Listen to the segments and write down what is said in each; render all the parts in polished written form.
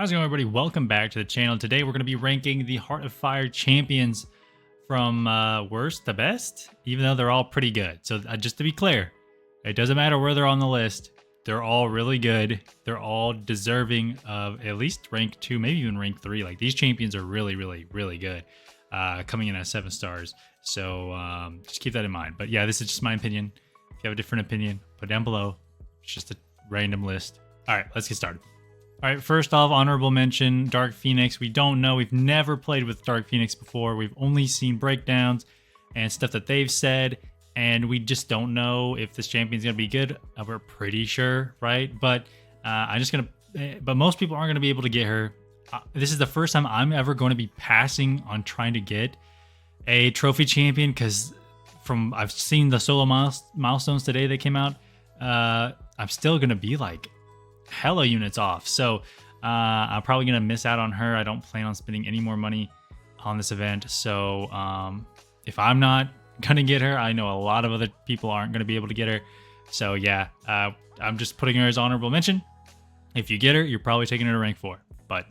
How's it going, everybody? Welcome back to the channel. Today we're going to be ranking the Heart of Fire champions from worst to best, even though they're all pretty good. So just to be clear, it doesn't matter where they're on the list. They're all really good. They're all deserving of at least rank 2, maybe even rank 3. Like, these champions are really, really, really good, coming in at 7 stars. So just keep that in mind. But yeah, this is just my opinion. If you have a different opinion, put it down below. It's just a random list. All right, let's get started. All right, first off, honorable mention, Dark Phoenix. We don't know. We've never played with Dark Phoenix before. We've only seen breakdowns and stuff that they've said, and we just don't know if this champion's going to be good. We're pretty sure, right? But but most people aren't going to be able to get her. This is the first time I'm ever going to be passing on trying to get a trophy champion, because I've seen the solo milestones today that came out. I'm still going to be like hella units off, so I'm probably gonna miss out on her. I don't plan on spending any more money on this event, so if I'm not gonna get her, I know a lot of other people aren't gonna be able to get her. So yeah, I'm just putting her as honorable mention. If you get her, you're probably taking her to rank 4, but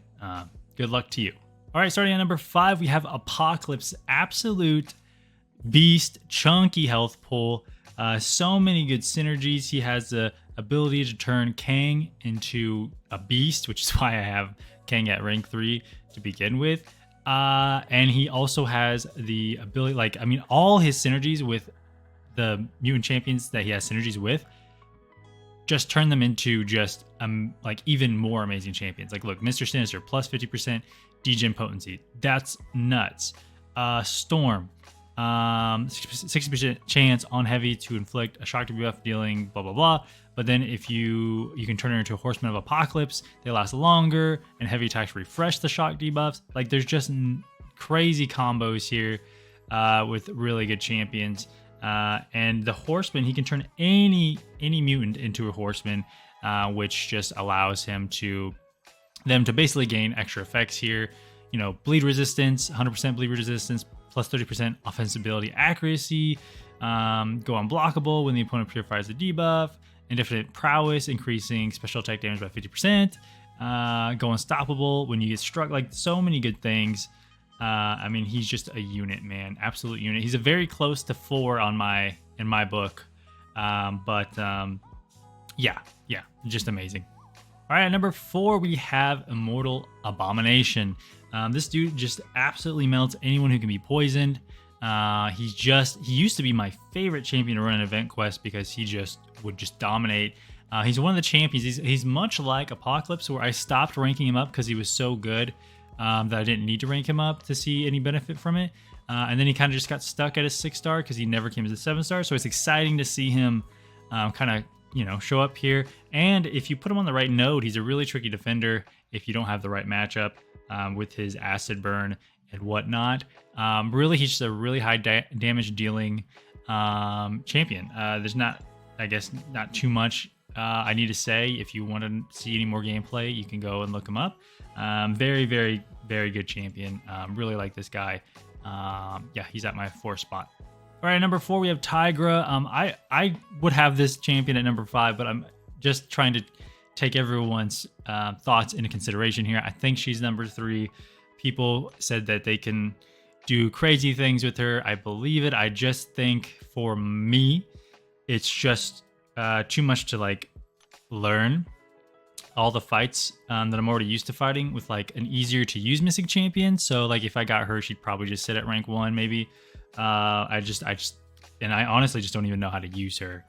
good luck to you. All right, starting at number 5, we have Apocalypse. Absolute beast, chunky health pool, so many good synergies. He has the ability to turn Kang into a beast, which is why I have Kang at rank 3 to begin with. And he also has the ability, all his synergies with the mutant champions that he has synergies with, just turn them into just even more amazing champions. Like, look, Mr. Sinister plus 50% degen potency. That's nuts. Storm, 60% chance on heavy to inflict a shock debuff, dealing blah blah blah. But then if you can turn her into a Horseman of Apocalypse, they last longer, and heavy attacks refresh the shock debuffs. Like, there's just crazy combos here with really good champions. And the Horseman, he can turn any mutant into a Horseman, which just allows them to basically gain extra effects here. You know, bleed resistance, 100% bleed resistance, plus 30% offensive ability accuracy, go unblockable when the opponent purifies the debuff, indefinite prowess, increasing special attack damage by 50%, go unstoppable when you get struck. Like, so many good things. I mean, he's just a unit, man. Absolute unit. He's a very close to 4 in my book. Yeah, just amazing. All right, at number 4, we have Immortal Abomination. This dude just absolutely melts anyone who can be poisoned. He used to be my favorite champion to run an event quest, because he would just dominate. He's one of the champions. He's much like Apocalypse, where I stopped ranking him up because he was so good that I didn't need to rank him up to see any benefit from it. And then he kind of just got stuck at a 6-star because he never came as a 7-star. So it's exciting to see him show up here. And if you put him on the right node, he's a really tricky defender if you don't have the right matchup with his acid burn and whatnot. Really, he's just a really high damage dealing champion. There's not too much I need to say. If you want to see any more gameplay, you can go and look him up. Very, very, very good champion. Really like this guy. Yeah, he's at my 4th spot. All right, number 4, we have Tigra. I would have this champion at number 5, but I'm just trying to take everyone's thoughts into consideration here. I think she's number 3. People said that they can do crazy things with her. I believe it. I just think, for me, it's just too much to learn all the fights that I'm already used to fighting with an easier to use missing champion. So if I got her, she'd probably just sit at rank 1 maybe. I honestly just don't even know how to use her,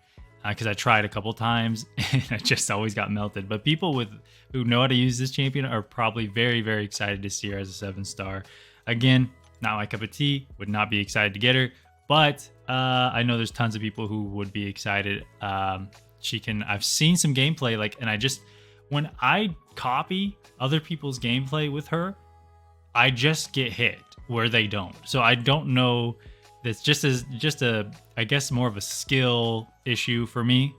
because I tried a couple times and I just always got melted. But people who know how to use this champion are probably very, very excited to see her as a 7-star. Again, not my cup of tea. Would not be excited to get her, but I know there's tons of people who would be excited. I've seen some gameplay, and when I copy other people's gameplay with her, I just get hit where they don't. So I don't know. That's just I guess more of a skill issue for me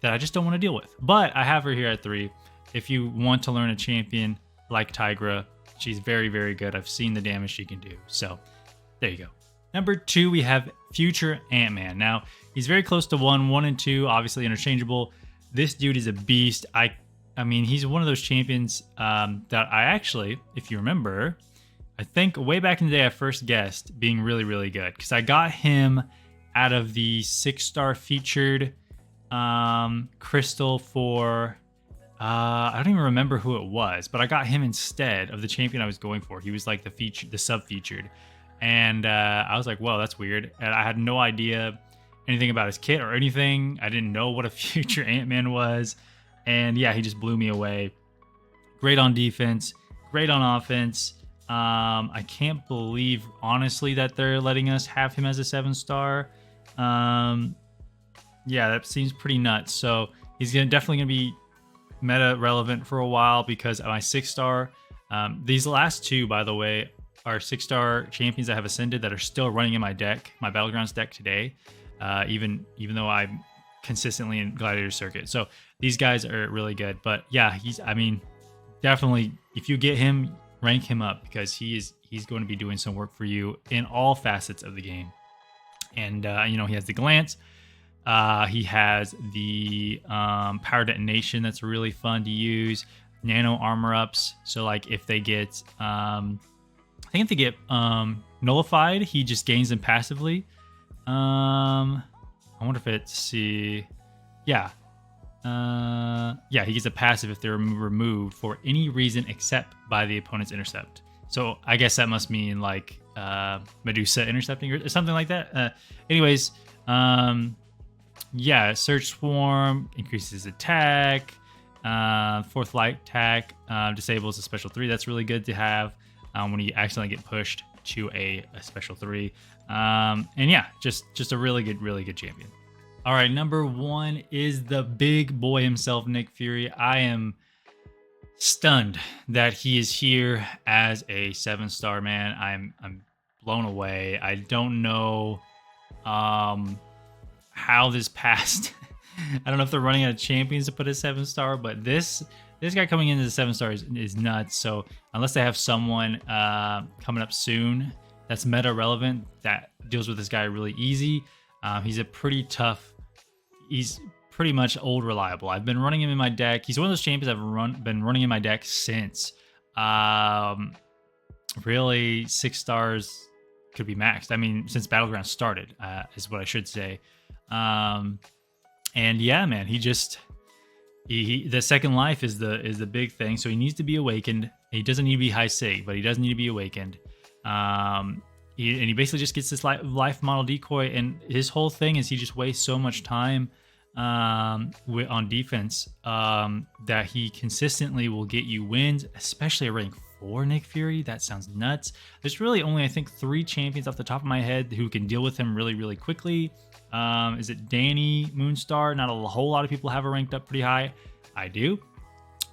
that I just don't want to deal with. But I have her here at 3. If you want to learn a champion like Tigra, she's very, very good. I've seen the damage she can do. So there you go. Number 2, we have Future AntMan. Now, he's very close to 1 and 2, obviously interchangeable. This dude is a beast. I I mean, he's one of those champions that I actually, if you remember, I think way back in the day I first guessed being really, really good. Because I got him out of the 6-star featured crystal for... I don't even remember who it was, but I got him instead of the champion I was going for. He was like the sub-featured. And I was like, whoa, that's weird. And I had no idea anything about his kit or anything. I didn't know what a future AntMan was. And yeah, he just blew me away. Great on defense, great on offense. I can't believe, honestly, that they're letting us have him as a 7-star. Yeah, that seems pretty nuts. So he's definitely going to be meta relevant for a while because my 6-star, these last two, by the way, are 6-star champions that have ascended that are still running in my deck, my Battlegrounds deck today, even though I'm consistently in Gladiator Circuit. So these guys are really good. But yeah, I mean, definitely, if you get him, rank him up because he's going to be doing some work for you in all facets of the game. And he has the glance. He has the power detonation that's really fun to use. Nano armor ups. So like if they get I think if they get nullified, he just gains them passively. I wonder if it's yeah, he gets a passive if they're removed for any reason except by the opponent's intercept. So I guess that must mean like Medusa intercepting or something like that. Anyways, yeah, Search Swarm increases attack. Fourth Light attack disables a special 3. That's really good to have when you accidentally get pushed to a special 3. And yeah, just a really good champion. All right, number 1 is the big boy himself, Nick Fury. I am stunned that he is here as a 7-star, man. I'm blown away. I don't know how this passed. I don't know if they're running out of champions to put a 7-star, but this guy coming into the 7-star is nuts. So unless they have someone coming up soon that's meta relevant that deals with this guy really easy, he's a pretty tough. He's pretty much old reliable. I've been running him in my deck. He's one of those champions I've been running in my deck since really 6 stars could be maxed. I mean, since Battlegrounds started is what I should say. And yeah, man, the second life is the big thing. So he needs to be awakened. He doesn't need to be high sig, but he does need to be awakened. He basically just gets this life model decoy, and his whole thing is he just wastes so much time on defense that he consistently will get you wins, especially at rank 4 Nick Fury. That sounds nuts. There's really only, I think, 3 champions off the top of my head who can deal with him really quickly. Is it Danny Moonstar? Not a whole lot of people have her ranked up pretty high. I do,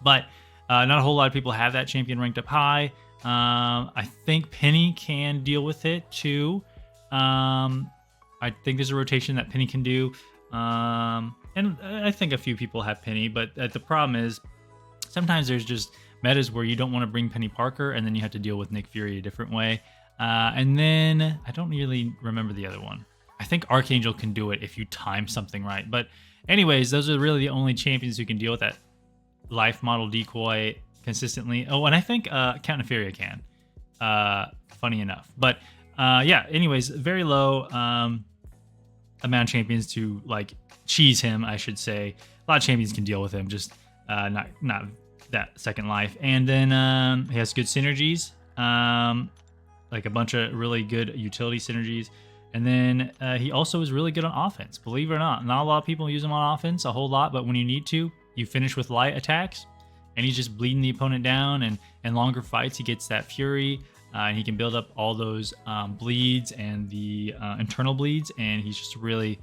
but not a whole lot of people have that champion ranked up high. I think Penny can deal with it too. I think there's a rotation that Penny can do. And I think a few people have Penny, but the problem is sometimes there's just metas where you don't want to bring Penny Parker, and then you have to deal with Nick Fury a different way. And then I don't really remember the other one. I think Archangel can do it if you time something right. But anyways, those are really the only champions who can deal with that life model decoy consistently. Oh, and I think Count Nefaria can, funny enough. But yeah, anyways, very low amount of champions to like cheese him, I should say. A lot of champions can deal with him, just not that second life. And then he has good synergies, like a bunch of really good utility synergies. And then he also is really good on offense, believe it or not. Not a lot of people use him on offense a whole lot, but when you need to, you finish with light attacks, and he's just bleeding the opponent down. And longer fights, he gets that fury, and he can build up all those bleeds and the internal bleeds, and he's just really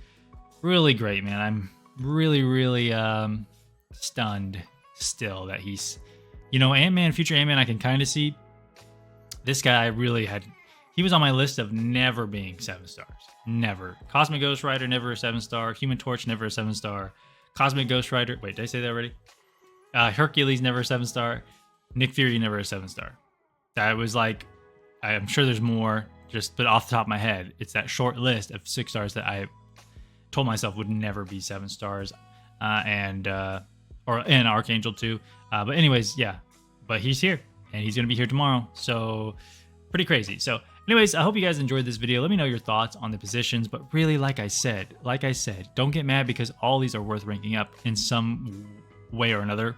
great, man. I'm really stunned still that he's, AntMan, future AntMan, I can kind of see. This guy he was on my list of never being 7 stars. Never. Cosmic Ghost Rider, never a 7-star. Human Torch, never a 7-star. Cosmic Ghost Rider, wait, did I say that already? Hercules, never a 7-star. Nick Fury, never a 7-star. That was like, I'm sure there's more, but off the top of my head, it's that short list of 6 stars that I told myself would never be 7 stars. Or and Archangel too. But anyways, yeah. But he's here, and he's gonna be here tomorrow. So pretty crazy. So anyways, I hope you guys enjoyed this video. Let me know your thoughts on the positions. But really, like I said, don't get mad because all these are worth ranking up in some way or another.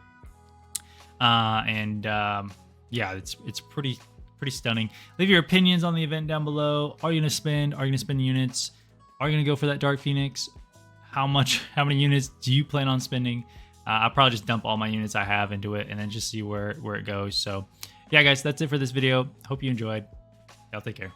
Yeah, it's pretty stunning. Leave your opinions on the event down below. Are you gonna spend? Are you gonna spend units? Are you gonna go for that Dark Phoenix? How many units do you plan on spending? I'll probably just dump all my units I have into it and then just see where it goes. So yeah, guys, that's it for this video. Hope you enjoyed. Y'all take care.